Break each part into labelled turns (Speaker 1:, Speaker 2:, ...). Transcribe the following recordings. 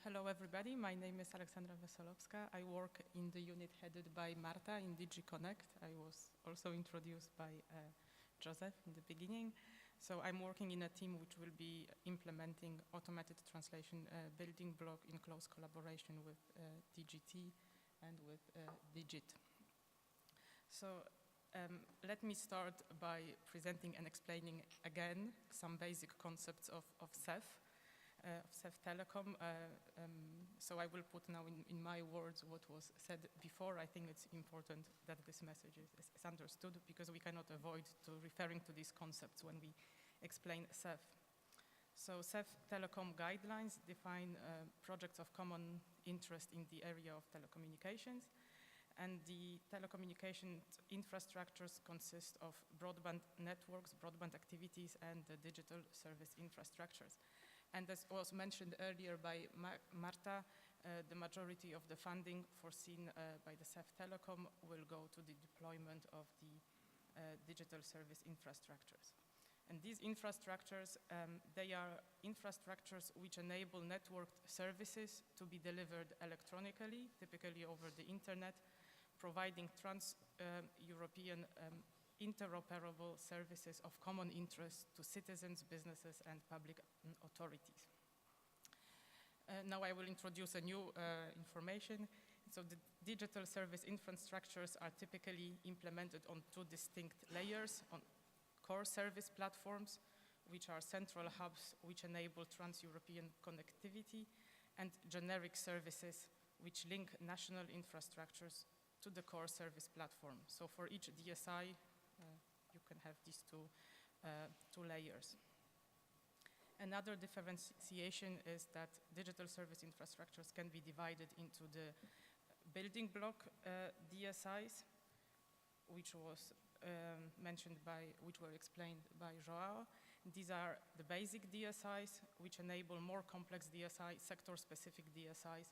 Speaker 1: Hello everybody, my name is Aleksandra Wesolowska. I work in the unit headed by Marta in DG Connect. I was also introduced by Joseph in the beginning. So I'm working in a team which will be implementing automated translation building block in close collaboration with DGT and with Digit. So let me start by presenting and explaining again some basic concepts of CEF. CEF Telecom. So I will put now in my words what was said before. I think it's important that this message is understood because we cannot avoid to referring to these concepts when we explain CEF. So CEF Telecom guidelines define projects of common interest in the area of telecommunications. And the telecommunication infrastructures consist of broadband networks, broadband activities, and the digital service infrastructures. And as was mentioned earlier by Marta, the majority of the funding foreseen by the CEF Telecom will go to the deployment of the digital service infrastructures. And these infrastructures, they are infrastructures which enable networked services to be delivered electronically, typically over the internet, providing trans-European interoperable services of common interest to citizens, businesses, and public authorities. Now I will introduce a new information. So the digital service infrastructures are typically implemented on two distinct layers: on core service platforms, which are central hubs which enable trans-European connectivity, and generic services which link national infrastructures to the core service platform. So for each DSI, you can have these two layers. Another differentiation is that digital service infrastructures can be divided into the building block DSIs, which was which were explained by Joao. These are the basic DSIs, which enable more complex DSI, sector-specific DSIs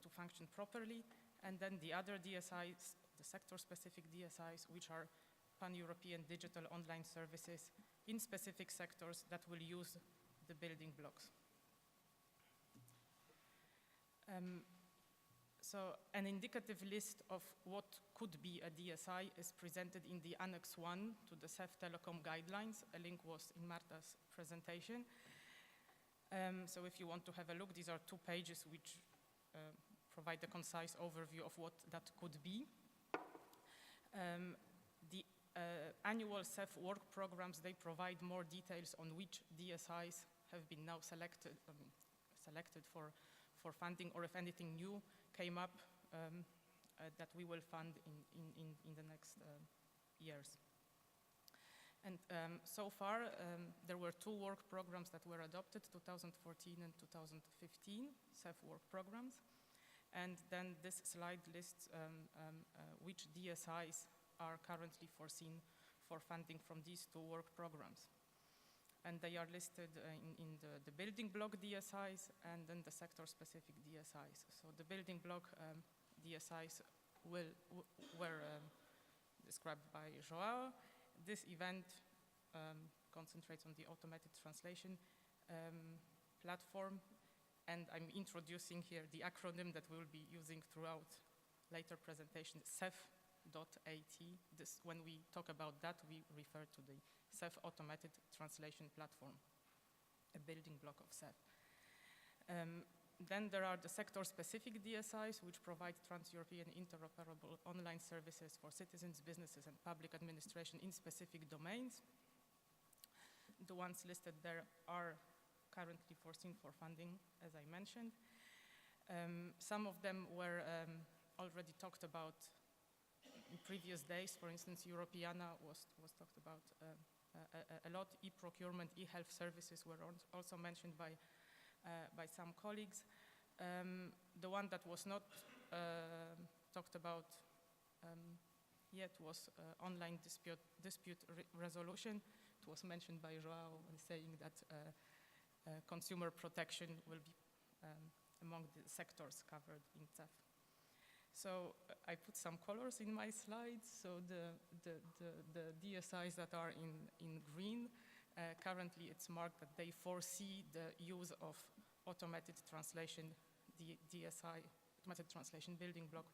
Speaker 1: to function properly. And then the other DSIs, the sector-specific DSIs, which are pan-European digital online services in specific sectors that will use the building blocks. So an indicative list of what could be a DSI is presented in the Annex 1 to the CEF Telecom guidelines. A link was in Marta's presentation. So if you want to have a look, these are 2 pages which provide a concise overview of what that could be. The annual CEF work programs, they provide more details on which DSIs have been now selected for funding, or if anything new came up that we will fund in the next years. And so far, there were 2 work programs that were adopted, 2014 and 2015 CEF work programs. And then this slide lists which DSIs are currently foreseen for funding from these 2 work programs. And they are listed in the building block DSIs and then the sector-specific DSIs. So the building block DSIs were described by Joao. This event concentrates on the automated translation platform. And I'm introducing here the acronym that we'll be using throughout later presentations, CEF.at. When we talk about that, we refer to the CEF Automated Translation Platform, a building block of CEF. Then there are the sector-specific DSIs, which provide trans-European interoperable online services for citizens, businesses, and public administration in specific domains. The ones listed there are currently foreseen for funding, as I mentioned. Some of them were already talked about in previous days. For instance, Europeana was talked about a lot. E-procurement, e-health services were also mentioned by some colleagues. The one that was not talked about yet was online dispute resolution. It was mentioned by Joao saying that consumer protection will be among the sectors covered in CEF. So I put some colors in my slides. So the DSIs that are in green, currently it's marked that they foresee the use of automated translation, DSI, automated translation building block,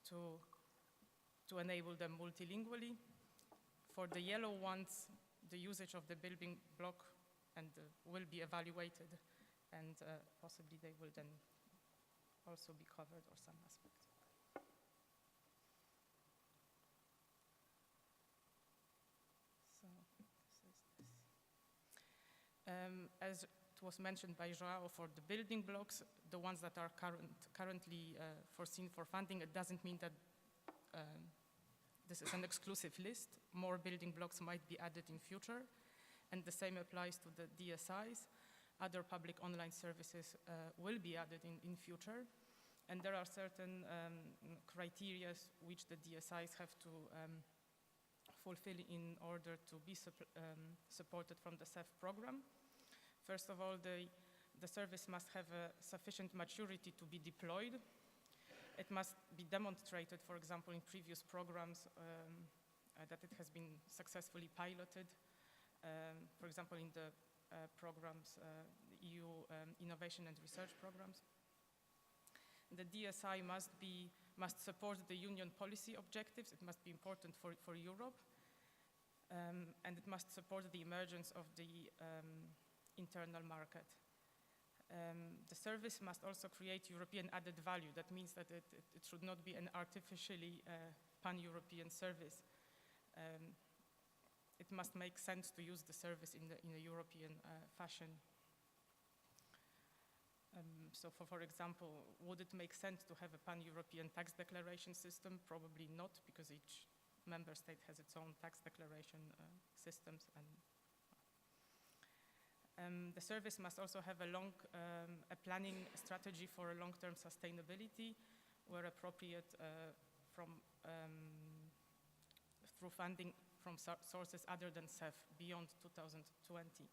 Speaker 1: to enable them multilingually. For the yellow ones, the usage of the building block will be evaluated, and possibly they will then also be covered, or some aspect. So this is this. As it was mentioned by Joao, for the building blocks, the ones that are currently foreseen for funding, it doesn't mean that this is an exclusive list. More building blocks might be added in future, and the same applies to the DSIs. Other public online services will be added in future, and there are certain criteria which the DSIs have to fulfill in order to be supported from the CEF program. First of all, the service must have a sufficient maturity to be deployed. It must be demonstrated, for example, in previous programs that it has been successfully piloted. For example, in the programs, EU innovation and research programs. The DSI must support the union policy objectives. It must be important for Europe. And it must support the emergence of the internal market. The service must also create European added value. That means that it should not be an artificially pan-European service. It must make sense to use the service in a European fashion. So for example, would it make sense to have a pan-European tax declaration system? Probably not, because each member state has its own tax declaration systems. And the service must also have a planning strategy for a long-term sustainability, where appropriate through funding from sources other than CEF beyond 2020.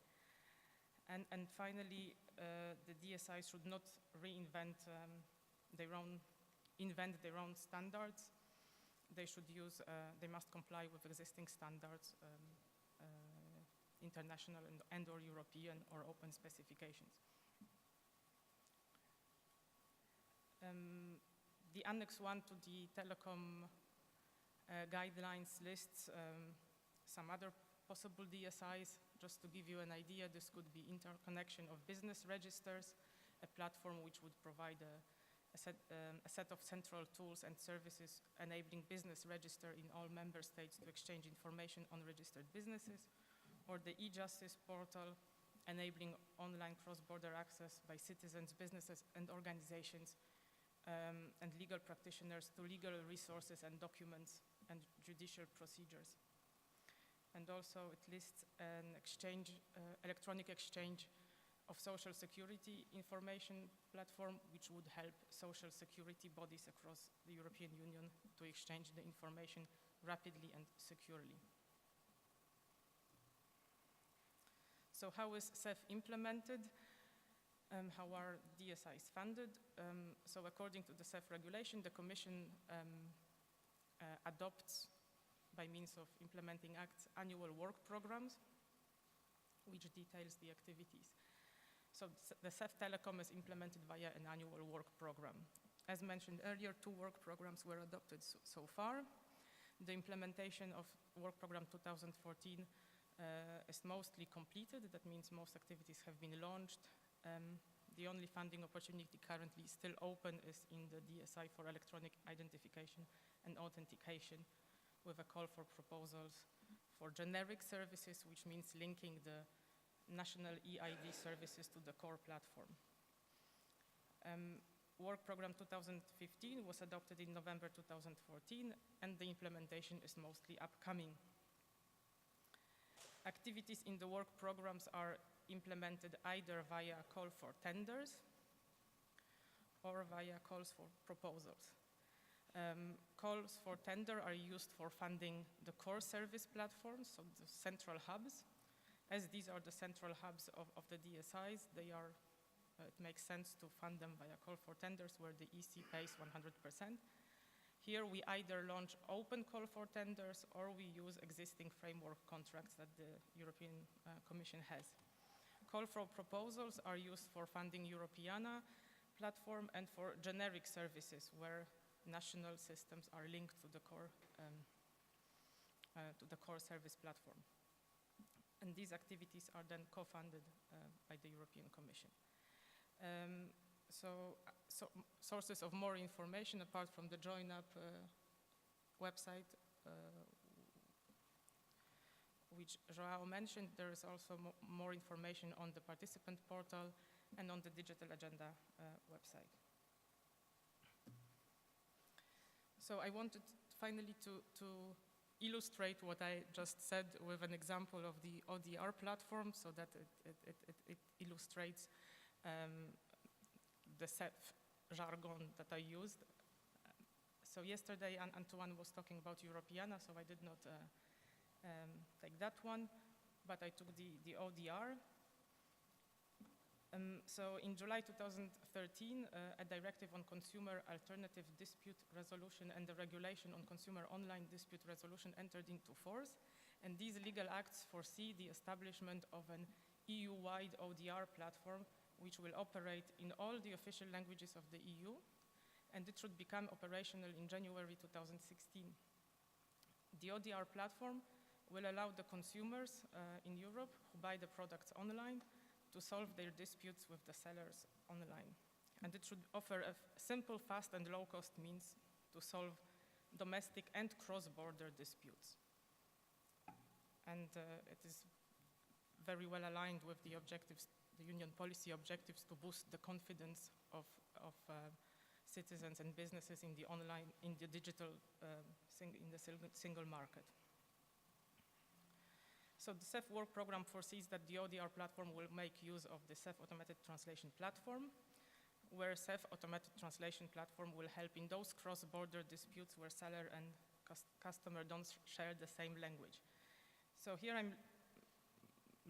Speaker 1: And finally, the DSI should not reinvent their own standards. They must comply with existing standards, international and or European or open specifications. The Annex 1 to the telecom guidelines lists some other possible DSIs. Just to give you an idea, this could be interconnection of business registers, a platform which would provide a set of central tools and services enabling business register in all member states to exchange information on registered businesses, or the e-justice portal enabling online cross-border access by citizens, businesses, and organizations and legal practitioners to legal resources and documents and judicial procedures. And also it lists an electronic exchange of social security information platform, which would help social security bodies across the European Union to exchange the information rapidly and securely. So how is CEF implemented? How are DSIs funded? So according to the CEF regulation, the Commission adopts, by means of implementing acts, annual work programs, which details the activities. So the CEF Telecom is implemented via an annual work program. As mentioned earlier, 2 work programs were adopted so far. The implementation of work program 2014 is mostly completed. That means most activities have been launched. The only funding opportunity currently still open is in the DSI for electronic identification and authentication, with a call for proposals for generic services, which means linking the national EID services to the core platform. Work program 2015 was adopted in November 2014, and the implementation is mostly upcoming. Activities in the work programs are implemented either via call for tenders or via calls for proposals. Calls for tender are used for funding the core service platforms, so the central hubs. As these are the central hubs of the DSIs, it makes sense to fund them via call for tenders where the EC pays 100%. Here we either launch open call for tenders or we use existing framework contracts that the European Commission has. call for proposals are used for funding Europeana platform and for generic services where national systems are linked to the core service platform. And these activities are then co-funded by the European Commission. So sources of more information apart from the Join Up website, which João mentioned, there is also more information on the participant portal and on the Digital Agenda website. So I wanted finally to illustrate what I just said with an example of the ODR platform so that it illustrates the CEF jargon that I used. So yesterday Antoine was talking about Europeana, so I did not take that one, but I took the ODR. So in July 2013, a directive on consumer alternative dispute resolution and the regulation on consumer online dispute resolution entered into force. And these legal acts foresee the establishment of an EU-wide ODR platform which will operate in all the official languages of the EU, and it should become operational in January 2016. The ODR platform will allow the consumers in Europe who buy the products online to solve their disputes with the sellers online. And it should offer a simple, fast, and low-cost means to solve domestic and cross-border disputes. And it is very well aligned with the objectives, the Union policy objectives to boost the confidence of citizens and businesses in the online, in the digital, in the single market. So the CEF work program foresees that the ODR platform will make use of the CEF automated translation platform, where CEF automated translation platform will help in those cross-border disputes where seller and customer don't share the same language. So here I'm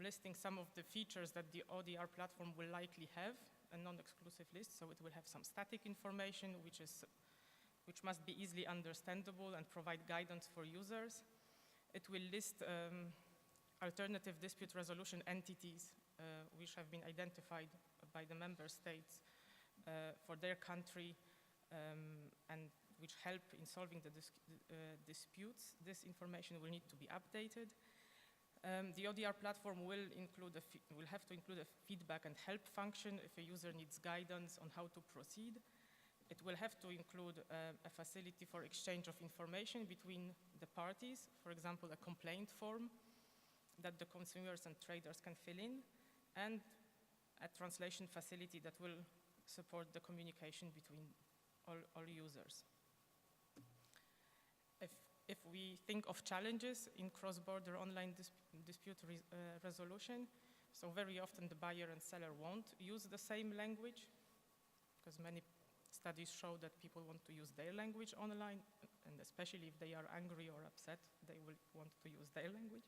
Speaker 1: listing some of the features that the ODR platform will likely have, a non-exclusive list, so it will have some static information which must be easily understandable and provide guidance for users. It will list alternative dispute resolution entities which have been identified by the member states for their country and which help in solving the disputes. This information will need to be updated. The ODR platform will have to include a feedback and help function if a user needs guidance on how to proceed. It will have to include a facility for exchange of information between the parties, for example, a complaint form that the consumers and traders can fill in, and a translation facility that will support the communication between all users. If we think of challenges in cross-border online dispute resolution, so very often the buyer and seller won't use the same language, because many studies show that people want to use their language online, and especially if they are angry or upset, they will want to use their language.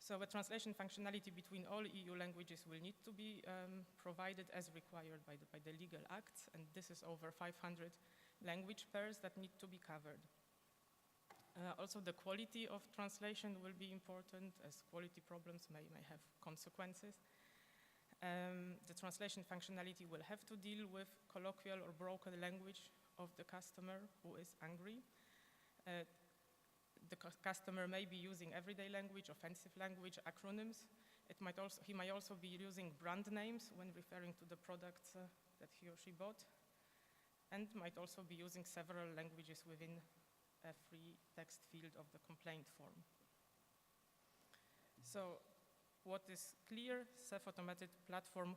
Speaker 1: So a translation functionality between all EU languages will need to be provided as required by the legal acts, and this is over 500 language pairs that need to be covered. Also, the quality of translation will be important, as quality problems may have consequences. The translation functionality will have to deal with colloquial or broken language of the customer who is angry. The customer may be using everyday language, offensive language, acronyms. He might also be using brand names when referring to the products that he or she bought, and might also be using several languages within a free text field of the complaint form. So what is clear, CEF automated platform,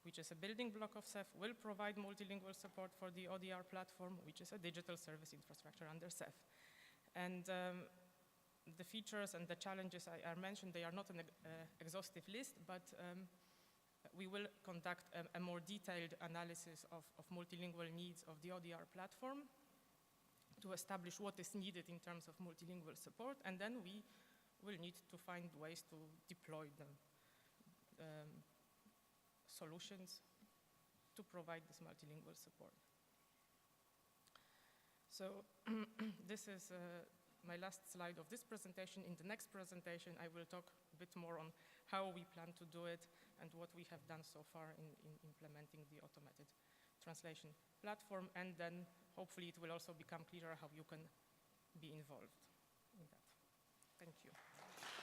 Speaker 1: which is a building block of CEF, will provide multilingual support for the ODR platform, which is a digital service infrastructure under CEF. And the features and the challenges I mentioned, they are not an exhaustive list, but we will conduct a more detailed analysis of multilingual needs of the ODR platform to establish what is needed in terms of multilingual support, and then we will need to find ways to deploy the solutions to provide this multilingual support. So this is my last slide of this presentation. In the next presentation, I will talk a bit more on how we plan to do it and what we have done so far in implementing the automated translation platform, and then hopefully it will also become clearer how you can be involved in that. Thank you.